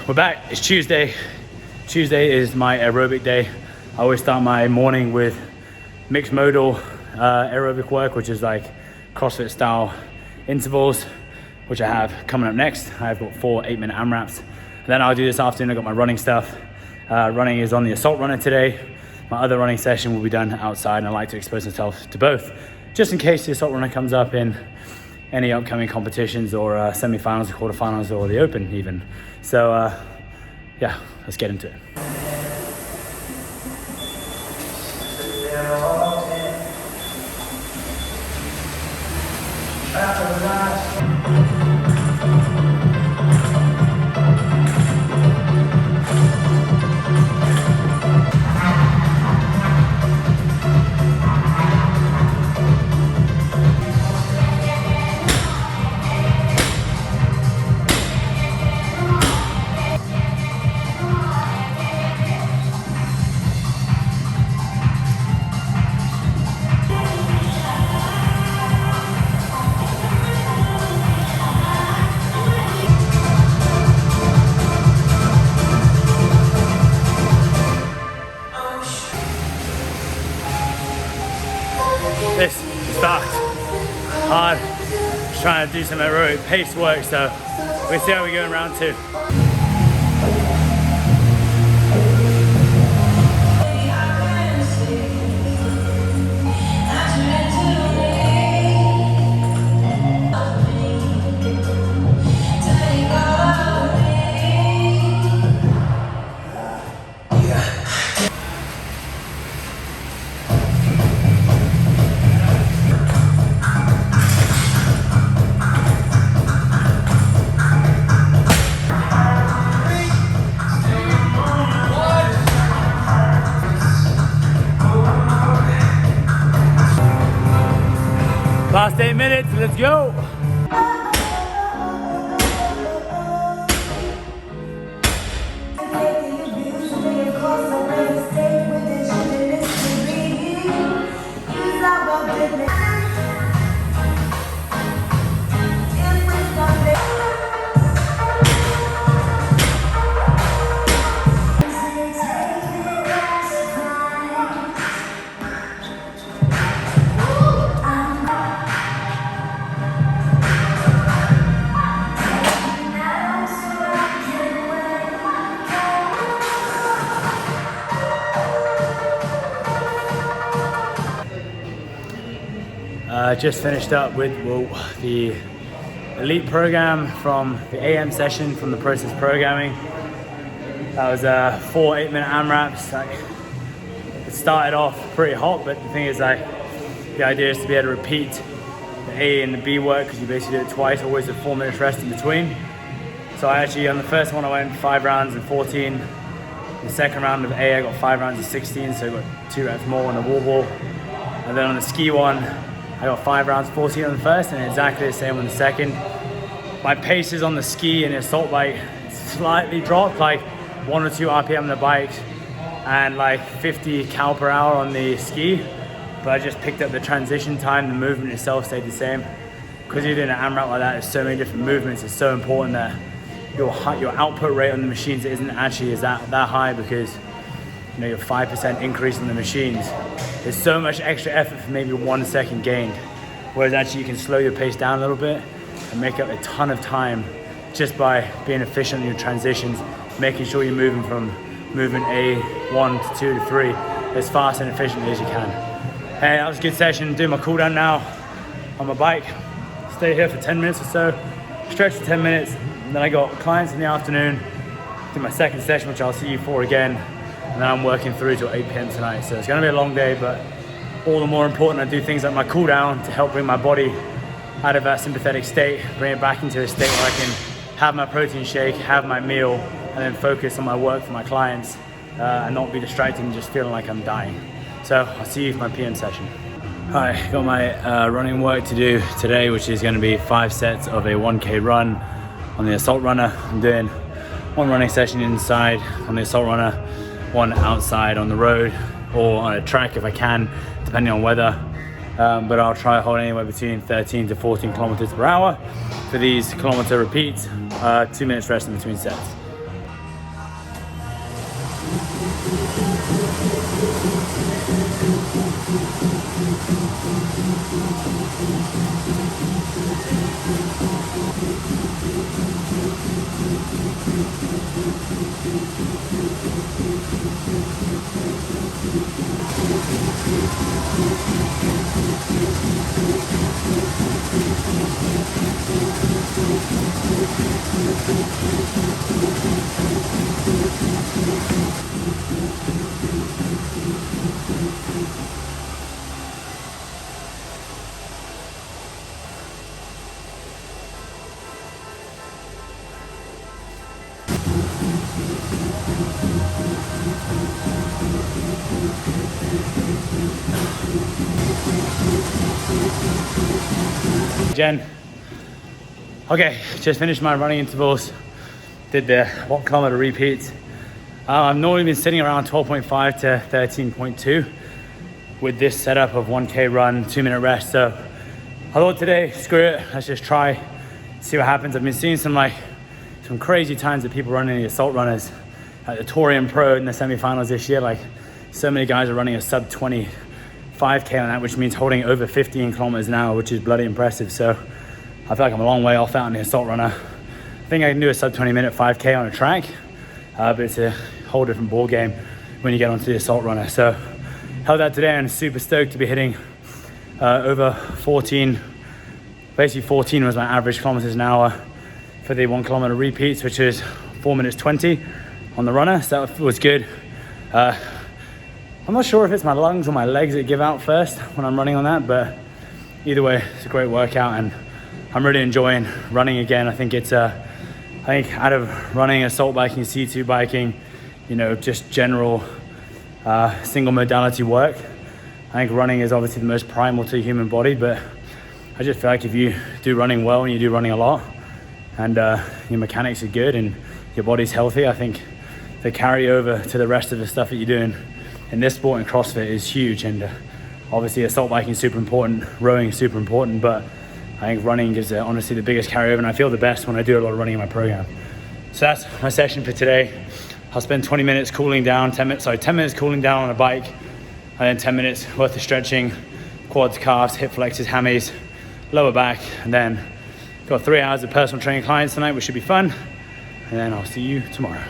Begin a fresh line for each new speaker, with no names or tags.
We're back. It's Tuesday. Tuesday is my aerobic day. I always start my morning with mixed modal aerobic work, which is like CrossFit style intervals, which I have coming up next. I've got 4 8-minute AMRAPs. And then I'll do this afternoon. I got my running stuff. Running is on the assault runner today. My other running session will be done outside, and I like to expose myself to both, just in case the assault runner comes up in any upcoming competitions or semi-finals, quarterfinals, or the open even. So yeah, let's get into it. This is fast, hard, just trying to do some aerobic pace work, so we'll see how we go in round 2. Last 8 minutes, let's go. Just finished up with the elite program from the AM session from the process programming. That was 4 8-minute AMRAPs. It started off pretty hot, but the thing is, the idea is to be able to repeat the A and the B work, because you basically do it twice, always with 4 minutes rest in between. So I actually, on the first one, I went 5 rounds and 14. The second round of A, I got 5 rounds and 16, so I got 2 reps more on the wall ball. And then on the ski one, I got 5 rounds 14 on the first, and exactly the same on the second. My paces on the ski and the assault bike slightly dropped, like 1 or 2 RPM on the bike and like 50 cal per hour on the ski. But I just picked up the transition time. The movement itself stayed the same. Because you're doing an AMRAP like that, there's so many different movements. It's so important that your output rate on the machines isn't actually that high, because you know, your 5% increase in the machines, there's so much extra effort for maybe 1 second gained. Whereas actually you can slow your pace down a little bit and make up a ton of time just by being efficient in your transitions, making sure you're moving from movement A1 to 2 to 3 as fast and efficiently as you can. Hey, that was a good session. Doing my cool down now on my bike. Stay here for 10 minutes or so, stretch for 10 minutes, and then I got clients in the afternoon, do my second session, which I'll see you for again. And then I'm working through till 8 p.m. tonight. So it's gonna be a long day, but all the more important I do things like my cool down to help bring my body out of that sympathetic state, bring it back into a state where I can have my protein shake, have my meal, and then focus on my work for my clients and not be distracted and just feeling like I'm dying. So I'll see you for my PM session. All right, got my running work to do today, which is gonna be 5 sets of a 1K run on the assault runner. I'm doing 1 running session inside on the assault runner, 1 outside on the road or on a track if I can, depending on weather. But I'll try hold anywhere between 13 to 14 kilometers per hour for these kilometer repeats, 2 minutes rest in between sets. Jen. Okay, just finished my running intervals. Did the 1 kilometer repeats. I've normally been sitting around 12.5 to 13.2 with this setup of 1K run, 2-minute rest. So I thought today, screw it, let's just try, see what happens. I've been seeing some crazy times that people running the assault runners at the Torium Pro in the semifinals this year. Like, so many guys are running a sub 20 5K on that, which means holding over 15 kilometers an hour, which is bloody impressive. So I feel like I'm a long way off out on the assault runner. I think I can do a sub 20 minute 5K on a track, but it's a whole different ball game when you get onto the assault runner. So held that today and super stoked to be hitting over 14. Basically 14 was my average kilometers an hour for the 1 kilometer repeats, which is 4 minutes 20 on the runner. So that was good. I'm not sure if it's my lungs or my legs that give out first when I'm running on that, but either way, it's a great workout and I'm really enjoying running again. I think it's I think out of running, assault biking, C2 biking, you know, just general single modality work, I think running is obviously the most primal to the human body, but I just feel like if you do running well and you do running a lot and your mechanics are good and your body's healthy, I think the carryover to the rest of the stuff that you're doing in this sport and CrossFit is huge. And obviously assault biking is super important, rowing is super important, but I think running gives honestly the biggest carryover, and I feel the best when I do a lot of running in my program. So that's my session for today. I'll spend 20 minutes cooling down, 10 minutes cooling down on a bike, and then 10 minutes worth of stretching, quads, calves, hip flexors, hammies, lower back, and then got 3 hours of personal training clients tonight, which should be fun. And then I'll see you tomorrow.